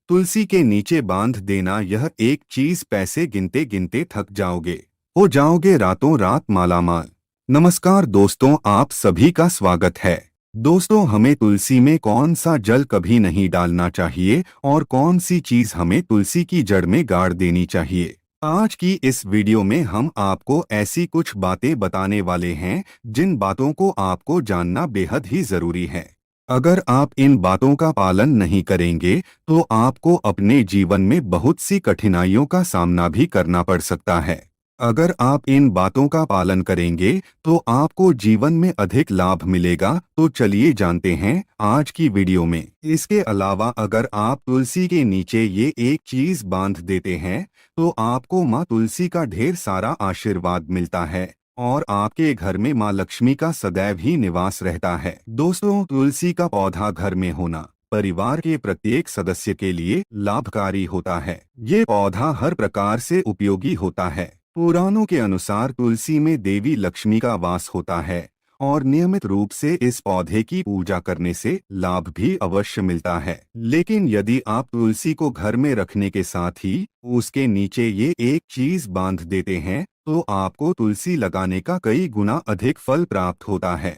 तुलसी के नीचे बांध देना यह एक चीज, पैसे गिनते गिनते थक जाओगे, हो जाओगे रातों रात मालामाल। नमस्कार दोस्तों, आप सभी का स्वागत है। दोस्तों, हमें तुलसी में कौन सा जल कभी नहीं डालना चाहिए और कौन सी चीज हमें तुलसी की जड़ में गाड़ देनी चाहिए। आज की इस वीडियो में हम आपको ऐसी कुछ बातें बताने वाले हैं जिन बातों को आपको जानना बेहद ही जरूरी है। अगर आप इन बातों का पालन नहीं करेंगे तो आपको अपने जीवन में बहुत सी कठिनाइयों का सामना भी करना पड़ सकता है। अगर आप इन बातों का पालन करेंगे तो आपको जीवन में अधिक लाभ मिलेगा। तो चलिए जानते हैं आज की वीडियो में। इसके अलावा अगर आप तुलसी के नीचे ये एक चीज बांध देते हैं तो आपको माँ तुलसी का ढेर सारा आशीर्वाद मिलता है और आपके घर में माँ लक्ष्मी का सदैव ही निवास रहता है। दोस्तों, तुलसी का पौधा घर में होना परिवार के प्रत्येक सदस्य के लिए लाभकारी होता है। ये पौधा हर प्रकार से उपयोगी होता है। पुराणों के अनुसार तुलसी में देवी लक्ष्मी का वास होता है और नियमित रूप से इस पौधे की पूजा करने से लाभ भी अवश्य मिलता है। लेकिन यदि आप तुलसी को घर में रखने के साथ ही उसके नीचे ये एक चीज बांध देते हैं तो आपको तुलसी लगाने का कई गुना अधिक फल प्राप्त होता है,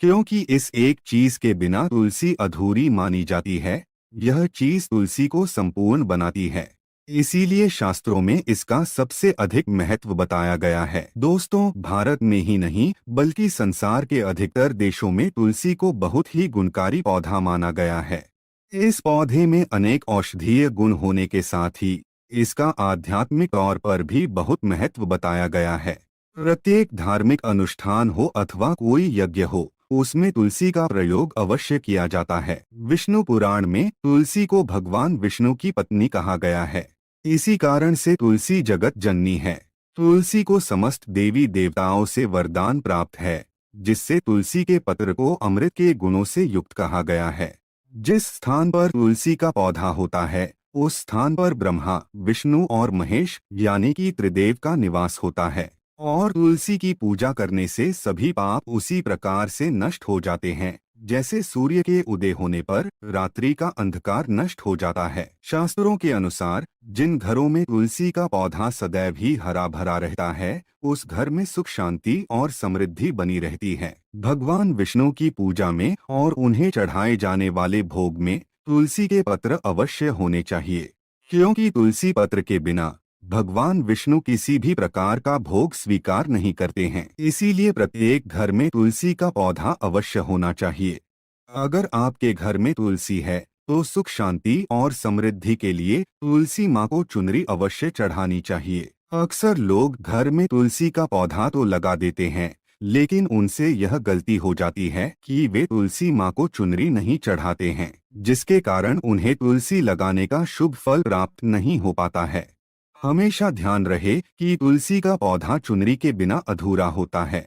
क्योंकि इस एक चीज के बिना तुलसी अधूरी मानी जाती है। यह चीज तुलसी को संपूर्ण बनाती है, इसीलिए शास्त्रों में इसका सबसे अधिक महत्व बताया गया है। दोस्तों, भारत में ही नहीं बल्कि संसार के अधिकतर देशों में तुलसी को बहुत ही गुणकारी पौधा माना गया है। इस पौधे में अनेक औषधीय गुण होने के साथ ही इसका आध्यात्मिक तौर पर भी बहुत महत्व बताया गया है। प्रत्येक धार्मिक अनुष्ठान हो अथवा कोई यज्ञ हो, उसमें तुलसी का प्रयोग अवश्य किया जाता है। विष्णु पुराण में तुलसी को भगवान विष्णु की पत्नी कहा गया है। इसी कारण से तुलसी जगत जननी है। तुलसी को समस्त देवी देवताओं से वरदान प्राप्त है, जिससे तुलसी के पत्र को अमृत के गुणों से युक्त कहा गया है। जिस स्थान पर तुलसी का पौधा होता है उस स्थान पर ब्रह्मा, विष्णु और महेश यानी कि त्रिदेव का निवास होता है। और तुलसी की पूजा करने से सभी पाप उसी प्रकार से नष्ट हो जाते हैं जैसे सूर्य के उदय होने पर रात्रि का अंधकार नष्ट हो जाता है। शास्त्रों के अनुसार जिन घरों में तुलसी का पौधा सदैव ही हरा भरा रहता है उस घर में सुख शांति और समृद्धि बनी रहती है। भगवान विष्णु की पूजा में और उन्हें चढ़ाए जाने वाले भोग में तुलसी के पत्र अवश्य होने चाहिए, क्योंकि तुलसी पत्र के बिना भगवान विष्णु किसी भी प्रकार का भोग स्वीकार नहीं करते हैं। इसीलिए प्रत्येक घर में तुलसी का पौधा अवश्य होना चाहिए। अगर आपके घर में तुलसी है तो सुख शांति और समृद्धि के लिए तुलसी माँ को चुनरी अवश्य चढ़ानी चाहिए। अक्सर लोग घर में तुलसी का पौधा तो लगा देते हैं, लेकिन उनसे यह गलती हो जाती है कि वे तुलसी माँ को चुनरी नहीं चढ़ाते हैं, जिसके कारण उन्हें तुलसी लगाने का शुभ फल प्राप्त नहीं हो पाता है। हमेशा ध्यान रहे कि तुलसी का पौधा चुनरी के बिना अधूरा होता है।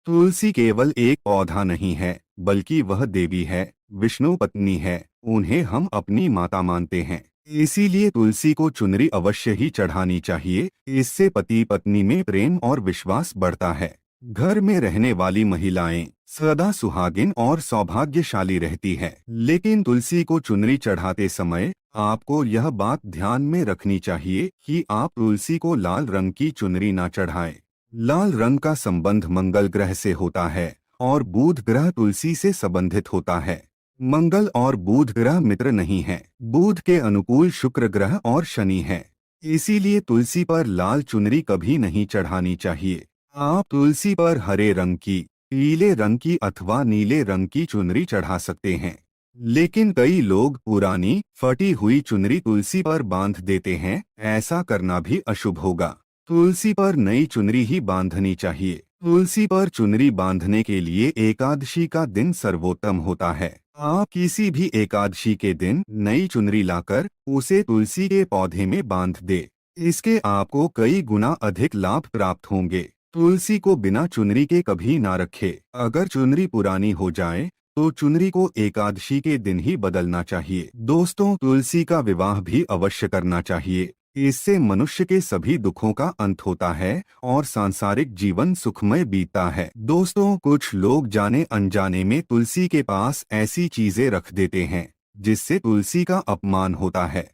तुलसी केवल एक पौधा नहीं है बल्कि वह देवी है, विष्णु पत्नी है। उन्हें हम अपनी माता मानते हैं, इसीलिए तुलसी को चुनरी अवश्य ही चढ़ानी चाहिए। इससे पति पत्नी में प्रेम और विश्वास बढ़ता है। घर में रहने वाली महिलाएं सदा सुहागिन और सौभाग्यशाली रहती है। लेकिन तुलसी को चुनरी चढ़ाते समय आपको यह बात ध्यान में रखनी चाहिए कि आप तुलसी को लाल रंग की चुनरी ना चढ़ाएं। लाल रंग का संबंध मंगल ग्रह से होता है और बुध ग्रह तुलसी से संबंधित होता है। मंगल और बुध ग्रह मित्र नहीं है। बुध के अनुकूल शुक्र ग्रह और शनि है। इसीलिए तुलसी पर लाल चुनरी कभी नहीं चढ़ानी चाहिए। आप तुलसी पर हरे रंग की, पीले रंग की अथवा नीले रंग की चुनरी चढ़ा सकते हैं। लेकिन कई लोग पुरानी फटी हुई चुनरी तुलसी पर बांध देते हैं। ऐसा करना भी अशुभ होगा। तुलसी पर नई चुनरी ही बांधनी चाहिए। तुलसी पर चुनरी बांधने के लिए एकादशी का दिन सर्वोत्तम होता है। आप किसी भी एकादशी के दिन नई चुनरी लाकर उसे तुलसी के पौधे में बांध दे। इसके आपको कई गुना अधिक लाभ प्राप्त होंगे। तुलसी को बिना चुनरी के कभी ना रखे। अगर चुनरी पुरानी हो जाए तो चुनरी को एकादशी के दिन ही बदलना चाहिए। दोस्तों, तुलसी का विवाह भी अवश्य करना चाहिए। इससे मनुष्य के सभी दुखों का अंत होता है और सांसारिक जीवन सुखमय बीतता है। दोस्तों, कुछ लोग जाने अनजाने में तुलसी के पास ऐसी चीजें रख देते हैं जिससे तुलसी का अपमान होता है।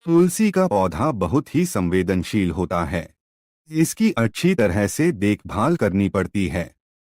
तुलसी का पौधा बहुत ही संवेदनशील होता है। इसकी अच्छी तरह से देखभाल करनी पड़ती है,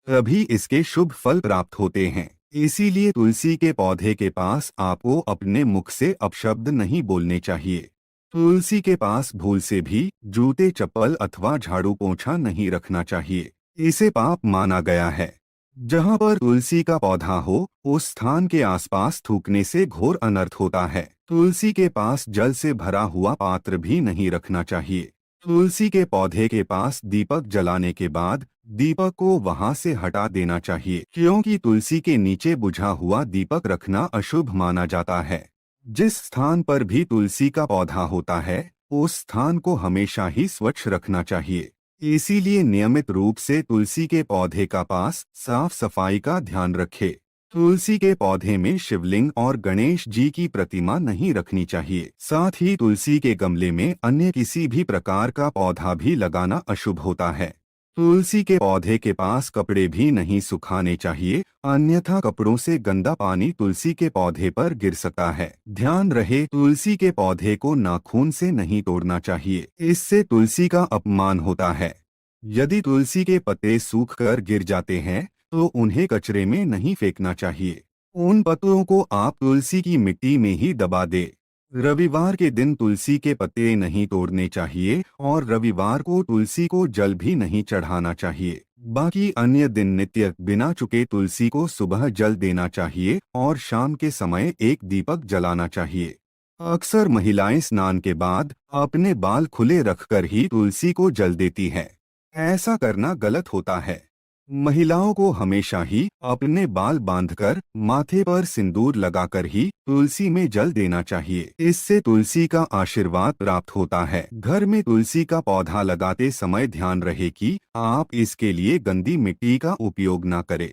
तभी इसके शुभ फल प्राप्त होते हैं। इसीलिए तुलसी के पौधे के पास आपको अपने मुख से अपशब्द नहीं बोलने चाहिए। तुलसी के पास भूल से भी जूते चप्पल अथवा झाड़ू पोंछा नहीं रखना चाहिए, इसे पाप माना गया है। जहाँ पर तुलसी का पौधा हो, उस स्थान के आसपास थूकने से घोर अनर्थ होता है। तुलसी के पास जल से भरा हुआ पात्र भी नहीं रखना चाहिए। तुलसी के पौधे के पास दीपक जलाने के बाद दीपक को वहां से हटा देना चाहिए, क्योंकि तुलसी के नीचे बुझा हुआ दीपक रखना अशुभ माना जाता है। जिस स्थान पर भी तुलसी का पौधा होता है, उस स्थान को हमेशा ही स्वच्छ रखना चाहिए। इसीलिए नियमित रूप से तुलसी के पौधे का पास साफ सफाई का ध्यान रखें। तुलसी के पौधे में शिवलिंग और गणेश जी की प्रतिमा नहीं रखनी चाहिए। साथ ही तुलसी के गमले में अन्य किसी भी प्रकार का पौधा भी लगाना अशुभ होता है। तुलसी के पौधे के पास कपड़े भी नहीं सुखाने चाहिए, अन्यथा कपड़ों से गंदा पानी तुलसी के पौधे पर गिर सकता है। ध्यान रहे, तुलसी के पौधे को नाखून से नहीं तोड़ना चाहिए, इससे तुलसी का अपमान होता है। यदि तुलसी के पत्ते सूख कर गिर जाते हैं तो उन्हें कचरे में नहीं फेंकना चाहिए। उन पत्तों को आप तुलसी की मिट्टी में ही दबा दे। रविवार के दिन तुलसी के पत्ते नहीं तोड़ने चाहिए और रविवार को तुलसी को जल भी नहीं चढ़ाना चाहिए। बाकी अन्य दिन नित्य बिना चुके तुलसी को सुबह जल देना चाहिए और शाम के समय एक दीपक जलाना चाहिए। अक्सर महिलाएं स्नान के बाद अपने बाल खुले रखकर ही तुलसी को जल देती हैं। ऐसा करना गलत होता है। महिलाओं को हमेशा ही अपने बाल बांधकर माथे पर सिंदूर लगाकर ही तुलसी में जल देना चाहिए। इससे तुलसी का आशीर्वाद प्राप्त होता है। घर में तुलसी का पौधा लगाते समय ध्यान रहे कि आप इसके लिए गंदी मिट्टी का उपयोग न करें।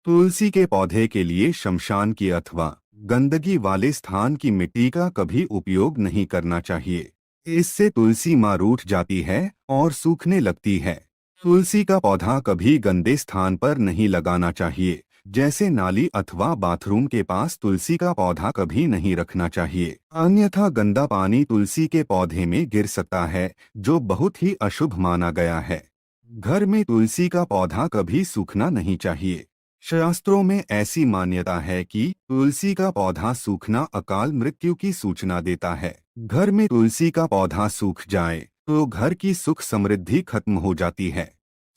तुलसी के पौधे के लिए शमशान की अथवा गंदगी वाले स्थान की मिट्टी का कभी उपयोग नहीं करना चाहिए। इससे तुलसी माँ रूठ जाती है और सूखने लगती है। तुलसी का पौधा कभी गंदे स्थान पर नहीं लगाना चाहिए, जैसे नाली अथवा बाथरूम के पास तुलसी का पौधा कभी नहीं रखना चाहिए, अन्यथा गंदा पानी तुलसी के पौधे में गिर सकता है, जो बहुत ही अशुभ माना गया है। घर में तुलसी का पौधा कभी सूखना नहीं चाहिए। शास्त्रों में ऐसी मान्यता है कि तुलसी का पौधा सूखना अकाल मृत्यु की सूचना देता है। घर में तुलसी का पौधा सूख जाए तो घर की सुख समृद्धि खत्म हो जाती है।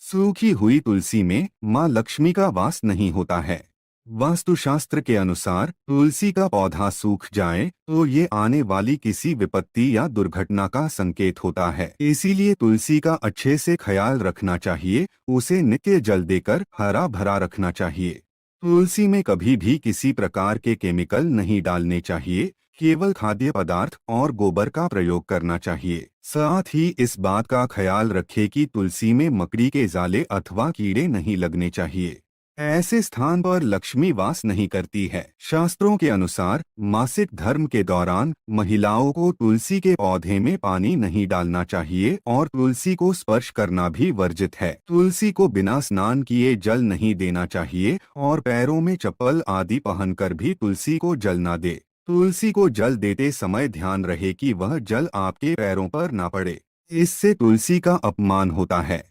सूखी हुई तुलसी में माँ लक्ष्मी का वास नहीं होता है। वास्तुशास्त्र के अनुसार तुलसी का पौधा सूख जाए तो ये आने वाली किसी विपत्ति या दुर्घटना का संकेत होता है। इसीलिए तुलसी का अच्छे से ख्याल रखना चाहिए, उसे नित्य जल देकर हरा भरा रखना चाहिए। तुलसी में कभी भी किसी प्रकार के केमिकल नहीं डालने चाहिए, केवल खाद्य पदार्थ और गोबर का प्रयोग करना चाहिए। साथ ही इस बात का ख्याल रखें कि तुलसी में मकड़ी के जाले अथवा कीड़े नहीं लगने चाहिए। ऐसे स्थान पर लक्ष्मी वास नहीं करती है। शास्त्रों के अनुसार मासिक धर्म के दौरान महिलाओं को तुलसी के पौधे में पानी नहीं डालना चाहिए और तुलसी को स्पर्श करना भी वर्जित है। तुलसी को बिना स्नान किए जल नहीं देना चाहिए और पैरों में चप्पल आदि पहनकर भी तुलसी को जल न दे। तुलसी को जल देते समय ध्यान रहे कि वह जल आपके पैरों पर ना पड़े, इससे तुलसी का अपमान होता है।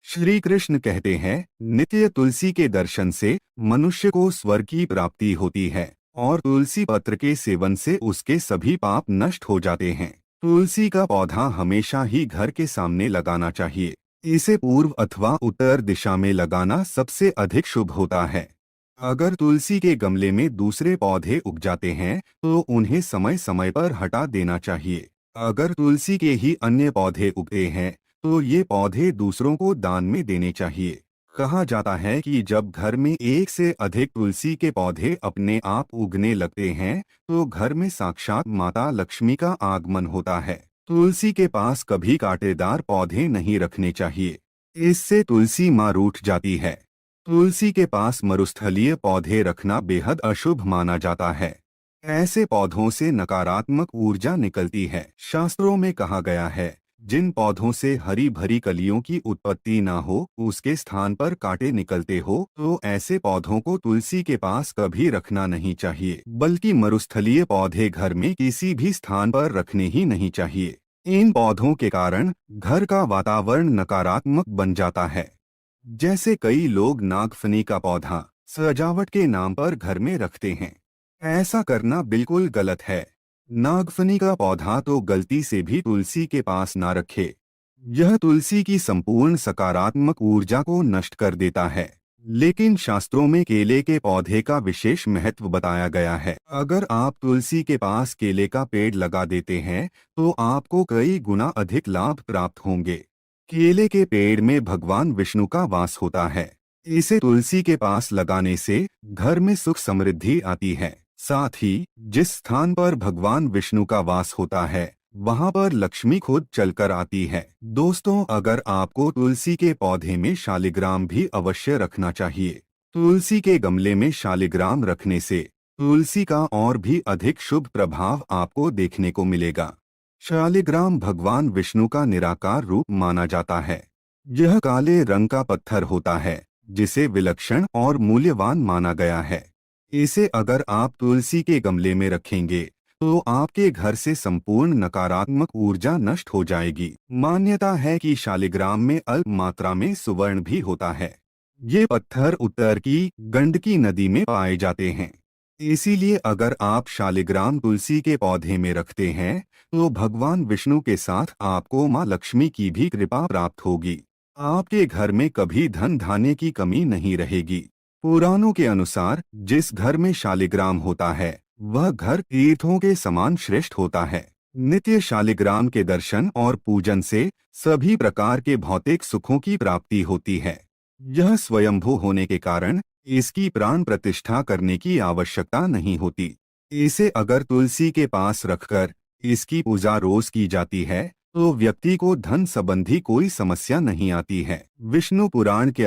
श्री कृष्ण कहते हैं, नित्य तुलसी के दर्शन से मनुष्य को स्वर्ग की प्राप्ति होती है और तुलसी पत्र के सेवन से उसके सभी पाप नष्ट हो जाते हैं। तुलसी का पौधा हमेशा ही घर के सामने लगाना चाहिए। इसे पूर्व अथवा उत्तर दिशा में लगाना सबसे अधिक शुभ होता है। अगर तुलसी के गमले में दूसरे पौधे उग जाते हैं तो उन्हें समय समय पर हटा देना चाहिए। अगर तुलसी के ही अन्य पौधे उगते हैं तो ये पौधे दूसरों को दान में देने चाहिए। कहा जाता है कि जब घर में एक से अधिक तुलसी के पौधे अपने आप उगने लगते हैं तो घर में साक्षात माता लक्ष्मी का आगमन होता है। तुलसी के पास कभी कांटेदार पौधे नहीं रखने चाहिए, इससे तुलसी माँ रूठ जाती है। तुलसी के पास मरुस्थलीय पौधे रखना बेहद अशुभ माना जाता है। ऐसे पौधों से नकारात्मक ऊर्जा निकलती है। शास्त्रों में कहा गया है, जिन पौधों से हरी भरी कलियों की उत्पत्ति ना हो, उसके स्थान पर कांटे निकलते हो, तो ऐसे पौधों को तुलसी के पास कभी रखना नहीं चाहिए, बल्कि मरुस्थलीय पौधे घर में किसी भी स्थान पर रखने ही नहीं चाहिए। इन पौधों के कारण घर का वातावरण नकारात्मक बन जाता है। जैसे कई लोग नागफनी का पौधा सजावट के नाम पर घर में रखते हैं। ऐसा करना बिल्कुल गलत है। नागफनी का पौधा तो गलती से भी तुलसी के पास ना रखे। यह तुलसी की संपूर्ण सकारात्मक ऊर्जा को नष्ट कर देता है। लेकिन शास्त्रों में केले के पौधे का विशेष महत्व बताया गया है। अगर आप तुलसी के पास केले का पेड़ लगा देते हैं, तो आपको कई गुना अधिक लाभ प्राप्त होंगे। केले के पेड़ में भगवान विष्णु का वास होता है। इसे तुलसी के पास लगाने से घर में सुख समृद्धि आती है। साथ ही जिस स्थान पर भगवान विष्णु का वास होता है, वहां पर लक्ष्मी खुद चलकर आती है। दोस्तों, अगर आपको तुलसी के पौधे में शालिग्राम भी अवश्य रखना चाहिए। तुलसी के गमले में शालिग्राम रखने से तुलसी का और भी अधिक शुभ प्रभाव आपको देखने को मिलेगा। शालिग्राम भगवान विष्णु का निराकार रूप माना जाता है। यह काले रंग का पत्थर होता है, जिसे विलक्षण और मूल्यवान माना गया है। इसे अगर आप तुलसी के गमले में रखेंगे, तो आपके घर से संपूर्ण नकारात्मक ऊर्जा नष्ट हो जाएगी। मान्यता है कि शालिग्राम में अल्प मात्रा में सुवर्ण भी होता है। ये पत्थर उत्तर की गंडकी नदी में पाए जाते हैं। इसीलिए अगर आप शालिग्राम तुलसी के पौधे में रखते हैं, तो भगवान विष्णु के साथ आपको मां लक्ष्मी की भी कृपा प्राप्त होगी। आपके घर में कभी धन धान्य की कमी नहीं रहेगी। पुराणों के अनुसार जिस घर में शालिग्राम होता है, वह घर तीर्थों के समान श्रेष्ठ होता है। नित्य शालिग्राम के दर्शन और पूजन से सभी प्रकार के भौतिक सुखों की प्राप्ति होती है। यह स्वयंभू होने के कारण इसकी प्राण प्रतिष्ठा करने की आवश्यकता नहीं होती। इसे अगर तुलसी के पास रखकर इसकी पूजा रोज की जाती है, तो व्यक्ति को धन संबंधी कोई समस्या नहीं आती है। विष्णु पुराण के